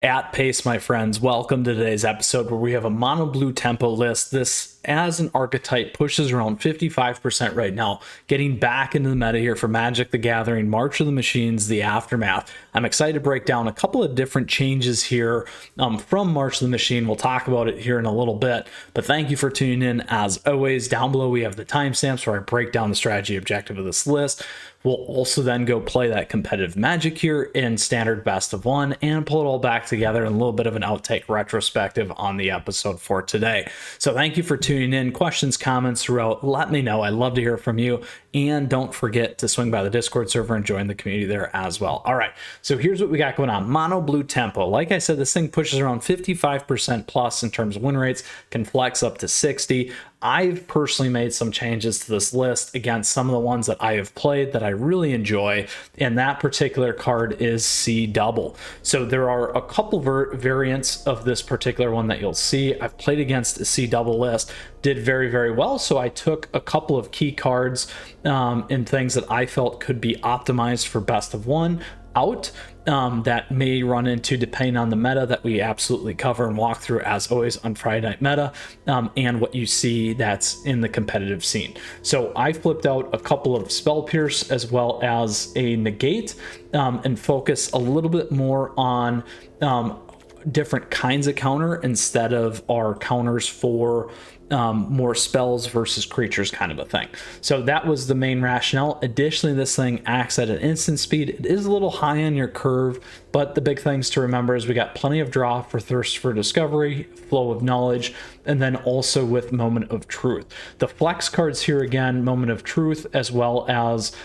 At pace, my friends, welcome to today's episode where we have a mono blue tempo list. This, as an archetype, pushes around 55% right now, getting back into the meta here for Magic the Gathering, March of the Machines, the Aftermath. I'm excited to break down a couple of different changes here from March of the Machine. We'll talk about it here in a little bit, but thank you for tuning in. As always, down below we have the timestamps where I break down the strategy objective of this list. We'll also then go play that competitive Magic here in standard best of one and pull it all back together in a little bit of an outtake retrospective on the episode for today. So thank you for tuning in. Questions, comments throughout, let me know. I'd love to hear from you. And don't forget to swing by the Discord server and join the community there as well. All right, so here's what we got going on. Mono blue tempo. Like I said, this thing pushes around 55% plus in terms of win rates, can flex up to 60. I've personally made some changes to this list against some of the ones that I have played that I really enjoy, and that particular card is C double. So there are a couple variants of this particular one that you'll see. I've played against a C double list, did very, very well. So I took a couple of key cards and things that I felt could be optimized for best of one out that may run into, depending on the meta that we absolutely cover and walk through as always on Friday Night Meta, and what you see that's in the competitive scene. So I flipped out a couple of Spell Pierce as well as a Negate and focus a little bit more on different kinds of counter instead of our counters for more spells versus creatures kind of a thing. So that was the main rationale. Additionally, this thing acts at an instant speed. It is a little high on your curve, but the big things to remember is we got plenty of draw for Thirst for Discovery, Flow of Knowledge, and then also with Moment of Truth. The flex cards here again, Moment of Truth, as well as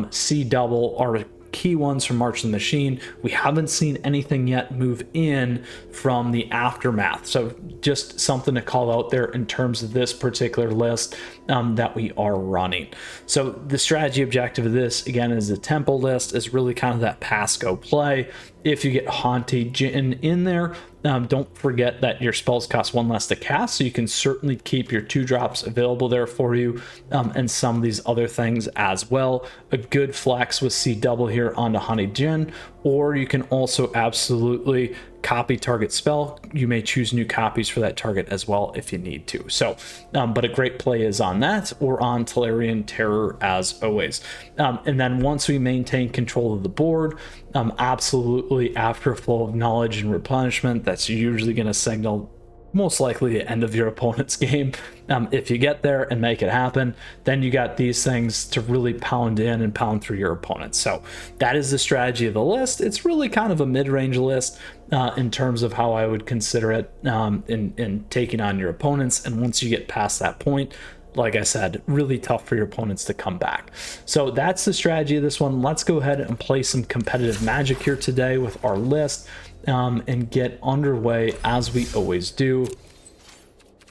C double are key ones from March of the Machine. We haven't seen anything yet move in from the Aftermath, so just something to call out there in terms of this particular list that we are running. So the strategy objective of this again is a tempo list, is really kind of that pass go play. If you get Haunted Djinn in there, don't forget that your spells cost one less to cast, so you can certainly keep your 2-drops available there for you, and some of these other things as well. A good flex with C double here onto Haunted Djinn, or you can also absolutely copy target spell. You may choose new copies for that target as well if you need to. So, but a great play is on that or on Tolarian Terror as always. And then once we maintain control of the board, absolutely after Flow of Knowledge and Replenishment, that's usually going to signal most likely the end of your opponent's game. If you get there and make it happen, then you got these things to really pound in and pound through your opponents. So that is the strategy of the list. It's really kind of a mid-range list in terms of how I would consider it in taking on your opponents. And once you get past that point, like I said, really tough for your opponents to come back. So that's the strategy of this one. Let's go ahead and play some competitive Magic here today with our list and get underway as we always do.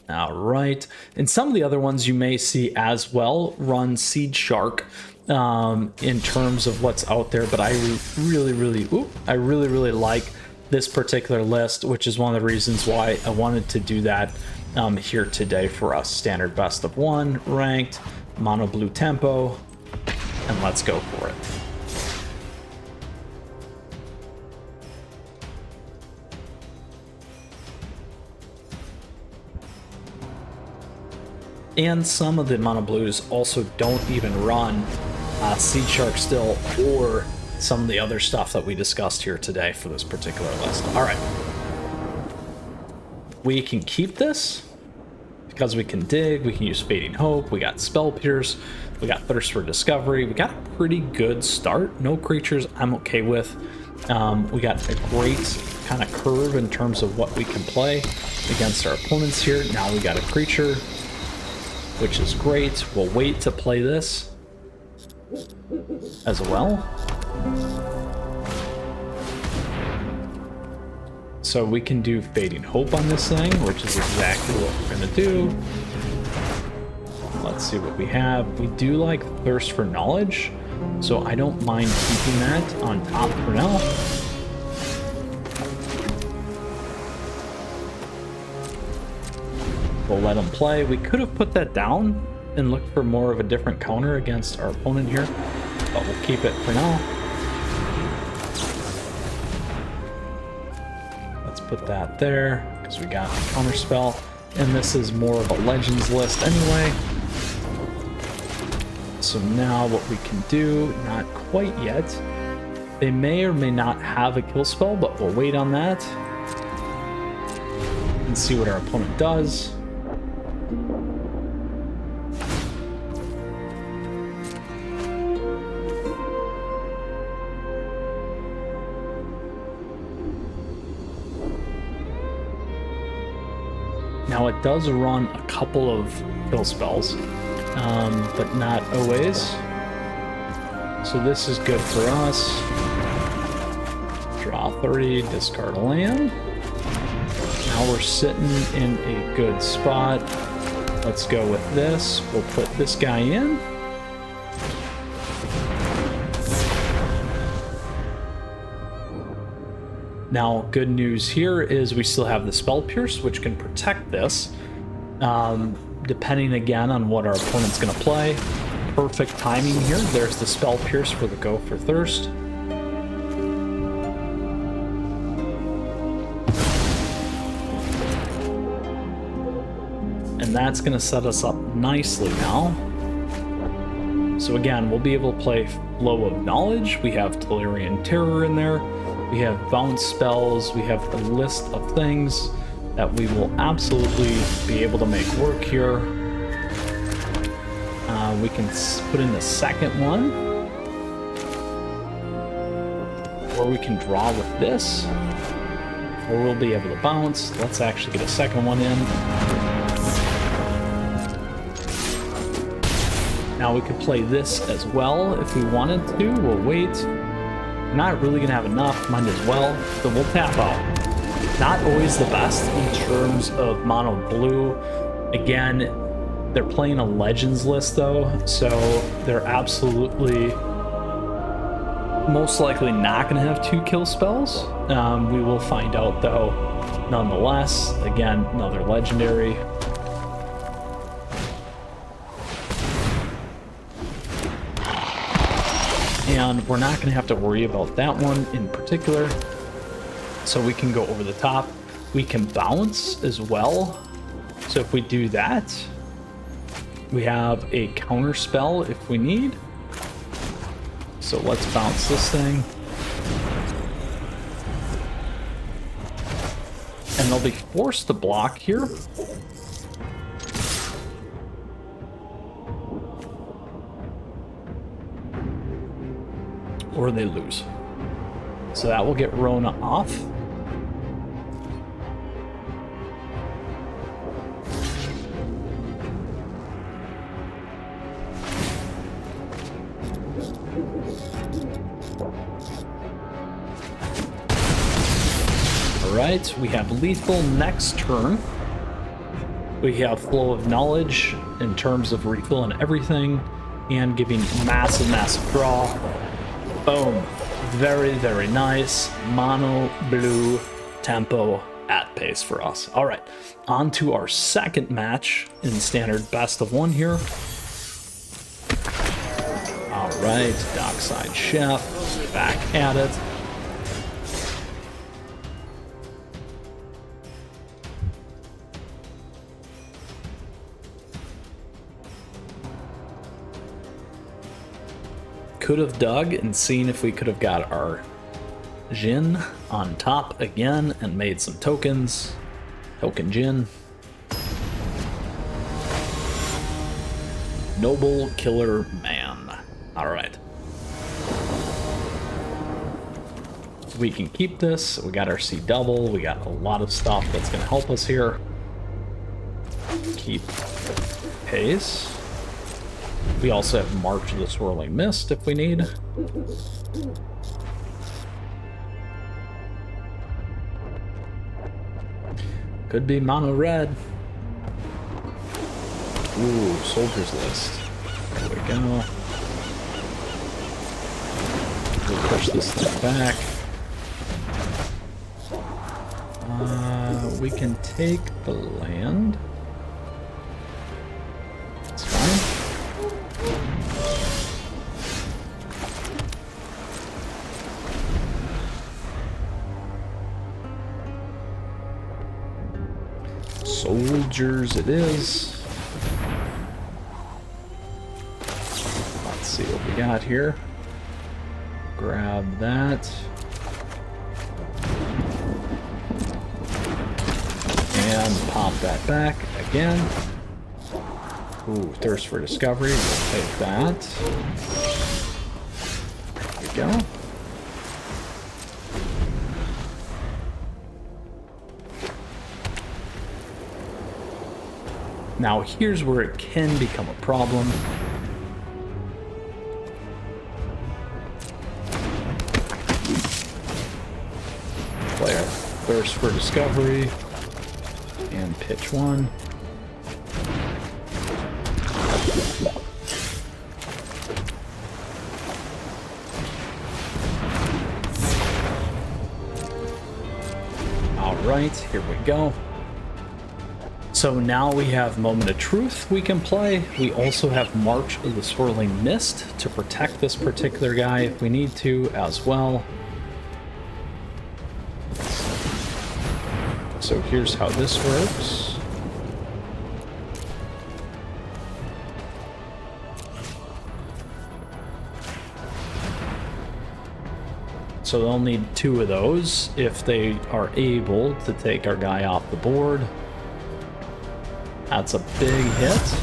All right. And some of the other ones you may see as well run Seed Shark in terms of what's out there, but I really like this particular list, which is one of the reasons why I wanted to do that here today for us. Standard best of one, ranked, mono blue tempo, and let's go for it. And some of the mono blues also don't even run Seed Shark still, or some of the other stuff that we discussed here today for this particular list. All right. We can keep this because we can dig, we can use Fading Hope, we got Spell Pierce, we got Thirst for Discovery, we got a pretty good start. No creatures I'm okay with. We got a great kind of curve in terms of what we can play against our opponents here. Now we got a creature, which is great. We'll wait to play this as well. So we can do Fading Hope on this thing, which is exactly what we're going to do. Let's see what we have. We do like Thirst for Knowledge, so I don't mind keeping that on top for now. We'll let him play. We could have put that down and looked for more of a different counter against our opponent here, but we'll keep it for now. Let's put that there because we got a counterspell. And this is more of a Legends list anyway. So now what we can do, not quite yet. They may or may not have a kill spell, but we'll wait on that. And see what our opponent does. Now it does run a couple of kill spells, but not always. So this is good for us. Draw 30, discard a land. Now we're sitting in a good spot. Let's go with this. We'll put this guy in. Now, good news here is we still have the Spell Pierce, which can protect this, depending again on what our opponent's going to play. Perfect timing here. There's the Spell Pierce for the Go for Thirst. And that's going to set us up nicely now. So again, we'll be able to play Flow of Knowledge. We have Tellurian Terror in there. We have bounce spells. We have a list of things that we will absolutely be able to make work here. We can put in the second one. Or we can draw with this. Or we'll be able to bounce. Let's actually get a second one in. Now we could play this as well if we wanted to. We'll wait. Not really gonna have enough, might as well. So we'll tap out. Not always the best in terms of mono blue. Again, they're playing a Legends list though, so they're absolutely most likely not gonna have 2 kill spells. We will find out though, nonetheless. Again, another legendary. And we're not going to have to worry about that one in particular. So we can go over the top. We can bounce as well. So if we do that, we have a counter spell if we need. So let's bounce this thing. And they'll be forced to block here. Or they lose. So that will get Rona off. Alright, we have lethal next turn. We have Flow of Knowledge in terms of refilling everything and giving massive draw. Boom. Very, very nice. Mono blue tempo at pace for us. All right. On to our second match in standard best of 1 here. All right. Dockside Chef. Back at it. Could have dug and seen if we could have got our Jin on top again and made some tokens. Token Jin. Noble Killer Man. Alright. We can keep this. We got our C double. We got a lot of stuff that's going to help us here. Keep pace. We also have March of the Swirling Mist if we need. Could be mono red. Ooh, Soldier's List. There we go. We'll push this thing back. We can take the land. It's fine. Soldiers it is. Let's see what we got here. Grab that. And pop that back again. Ooh, Thirst for Discovery. We'll take that. There we go. Now here's where it can become a problem. Play our Thirst for Discovery and pitch one. All right, here we go. So now we have Moment of Truth we can play. We also have March of the Swirling Mist to protect this particular guy if we need to as well. So here's how this works. So they'll need 2 of those if they are able to take our guy off the board. That's a big hit.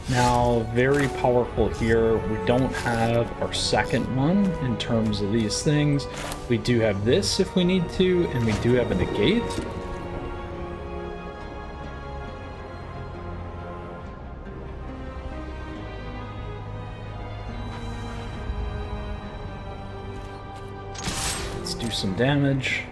Now, very powerful here. We don't have our second one in terms of these things. We do have this if we need to, and we do have a negate. Do some damage.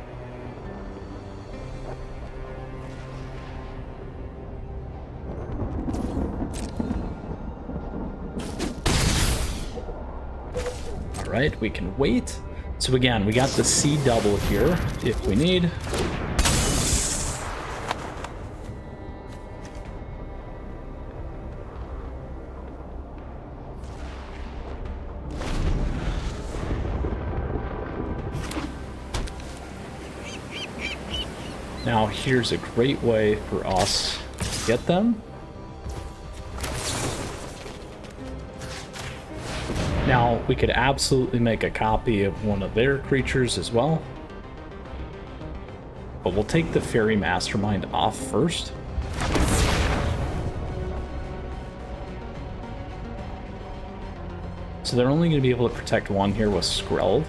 All right, we can wait. So again, we got the C double here if we need. Now here's a great way for us to get them. Now we could absolutely make a copy of one of their creatures as well. But we'll take the Fairy Mastermind off first. So they're only going to be able to protect one here with Skreld.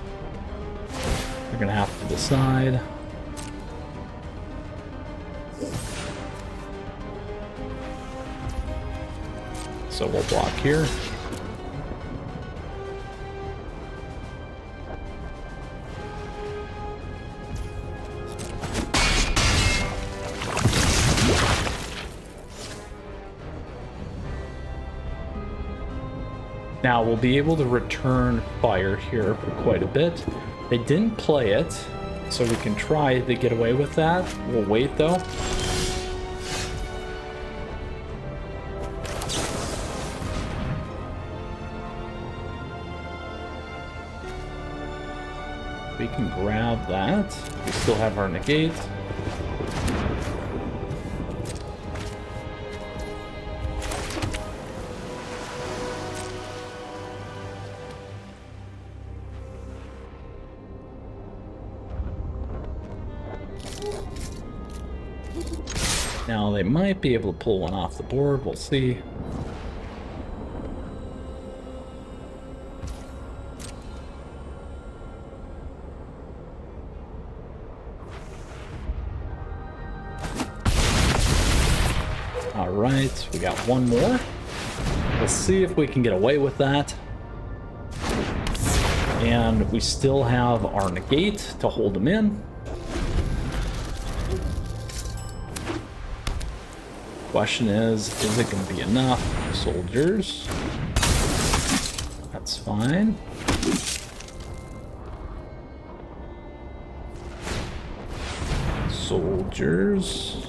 They're going to have to decide. So we'll block here. Now we'll be able to return fire here for quite a bit. They didn't play it, so we can try to get away with that. We'll wait though. We can grab that. We still have our negate. Now they might be able to pull one off the board. We'll see. All right, we got one more. Let's see if we can get away with that. And we still have our negate to hold them in. Question is it going to be enough? Soldiers. That's fine. Soldiers.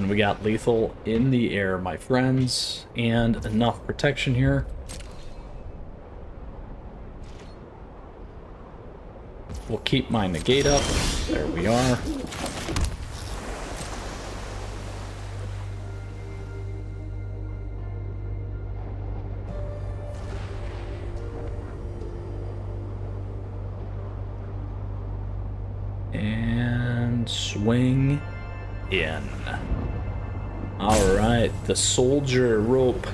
And we got lethal in the air, my friends, and enough protection here. We'll keep my negate up. There we are. And swing in. All right, the soldier rope.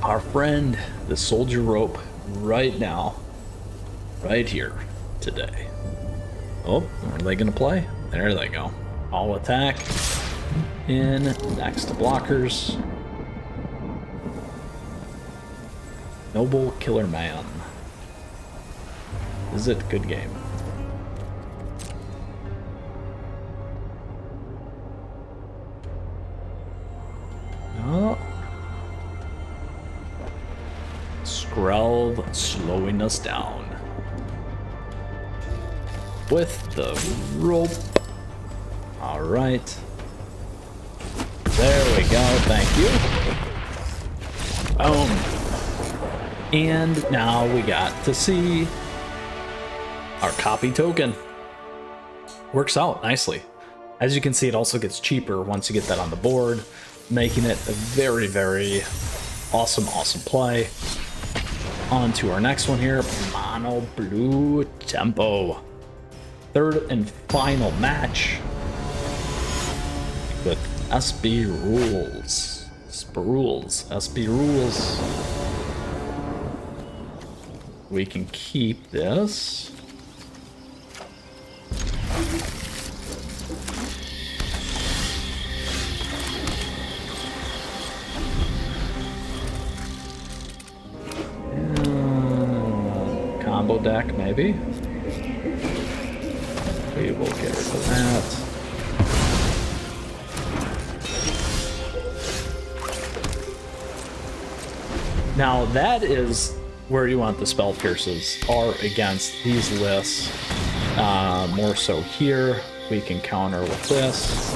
Our friend, the soldier rope, right now, right here, today. Oh, are they gonna play? There they go. All attack. In, next to blockers. Noble Killer Man. Is it good game? Oh. Skrelv slowing us down. With the rope. Alright. There we go, thank you. Boom. And now we got to see our copy token. Works out nicely. As you can see, it also gets cheaper once you get that on the board, making it a very, very awesome play. On to our next one here, Mono Blue Tempo. Third and final match with SB Rules. SB Rules. We can keep this. Combo deck, maybe. We will get rid of that. Now that is where you want the spell pierces are against these lists. More so here, we can counter with this.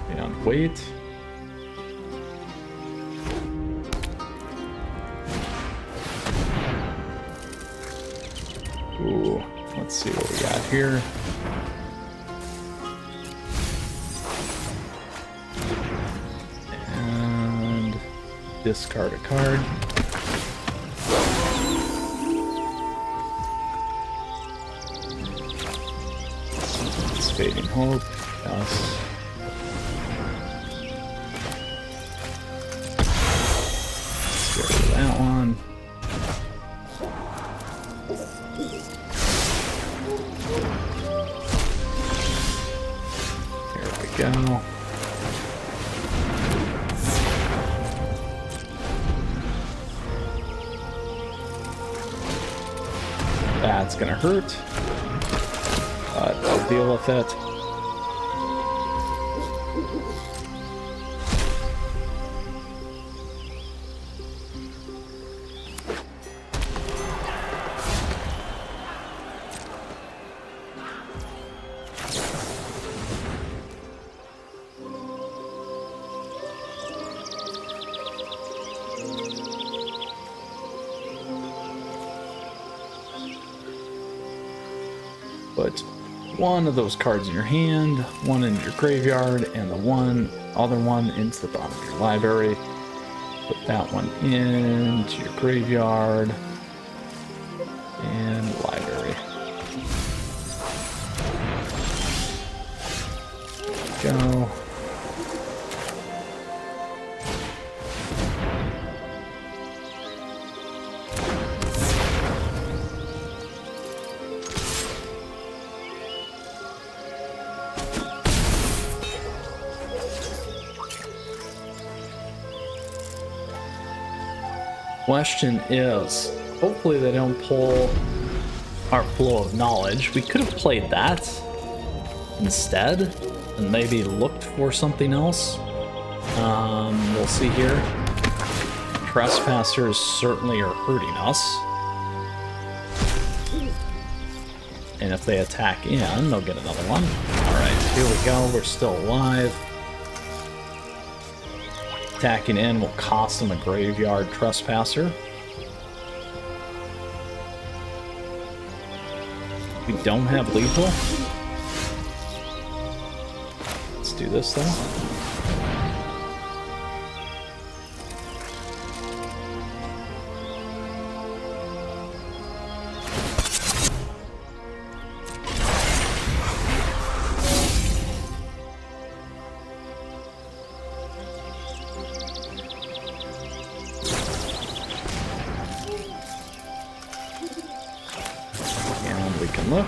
And wait. Ooh, let's see what we got here. Discard a card. It's Fading Hope. Yes. Let's get rid of that one. There we go. That's gonna hurt, but I'll deal with it. Put one of those cards in your hand, one in your graveyard, and the other one into the bottom of your library. Put that one into your graveyard and library. There we go. Question is, hopefully they don't pull our Flow of Knowledge. We could have played that instead and maybe looked for something else. We'll see here. Trespassers certainly are hurting us. And if they attack in, they'll get another one. Alright, here we go. We're still alive. Attacking in will cost them a graveyard trespasser. We don't have lethal. Let's do this though. And we can look.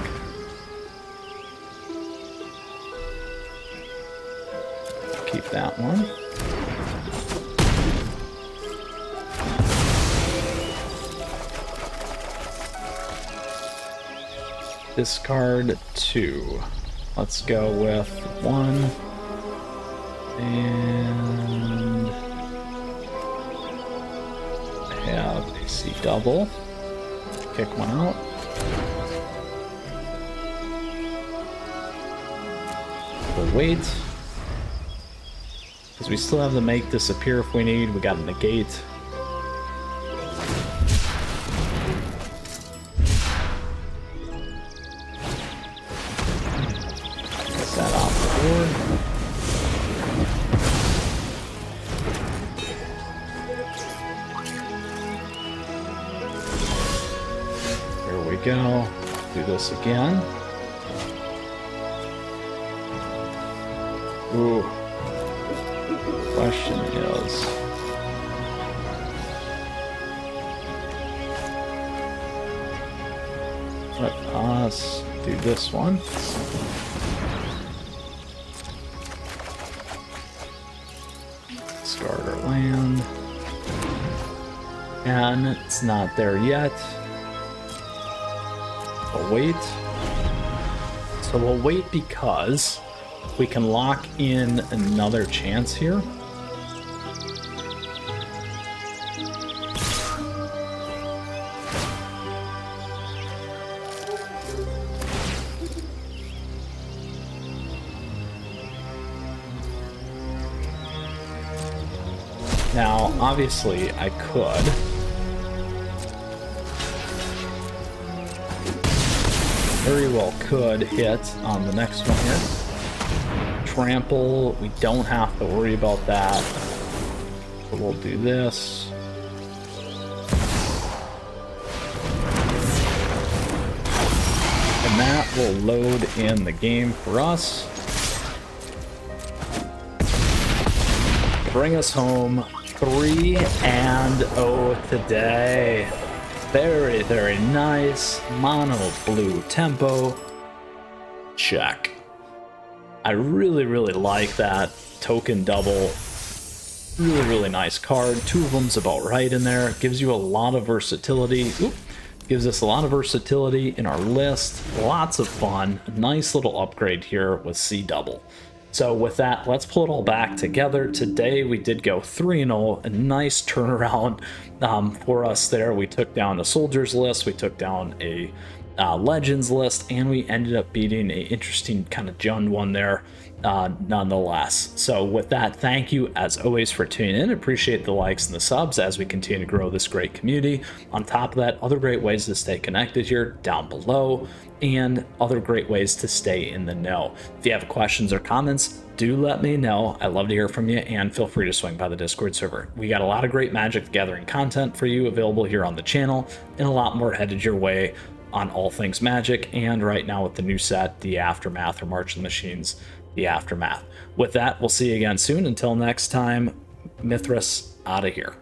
Keep that one. Discard 2. Let's go with 1. And I have a C double. Kick one out. We'll wait. Because we still have the make disappear if we need. We got a negate. Get that off the board. Here we go. Do this again. Ooh. Question is, let us do this one. Discard our land. And it's not there yet. We'll wait. So we'll wait because we can lock in another chance here. Now, obviously, I could very well could hit on the next one here. Trample, we don't have to worry about that. So we'll do this. And that will load in the game for us. Bring us home 3-0 today. Very, very nice. Mono blue tempo. Check. I really, really like that token double. Really, really nice card. 2 of them's about right in there. Gives you a lot of versatility. Oop. Gives us a lot of versatility in our list. Lots of fun. Nice little upgrade here with C double. So with that, let's pull it all back together. Today we did go 3-0, a nice turnaround for us there. We took down a Soldiers list, we took down a Legends list, and we ended up beating a interesting kind of Jund one there nonetheless. So with that, thank you as always for tuning in. Appreciate the likes and the subs as we continue to grow this great community. On top of that, other great ways to stay connected here down below, and other great ways to stay in the know. If you have questions or comments, do let me know. I love to hear from you, and feel free to swing by the Discord server. We got a lot of great Magic the Gathering content for you available here on the channel, and a lot more headed your way on all things Magic, and right now with the new set, the Aftermath, or March of the Machines, the Aftermath. With that, we'll see you again soon. Until next time, Mythras out of here.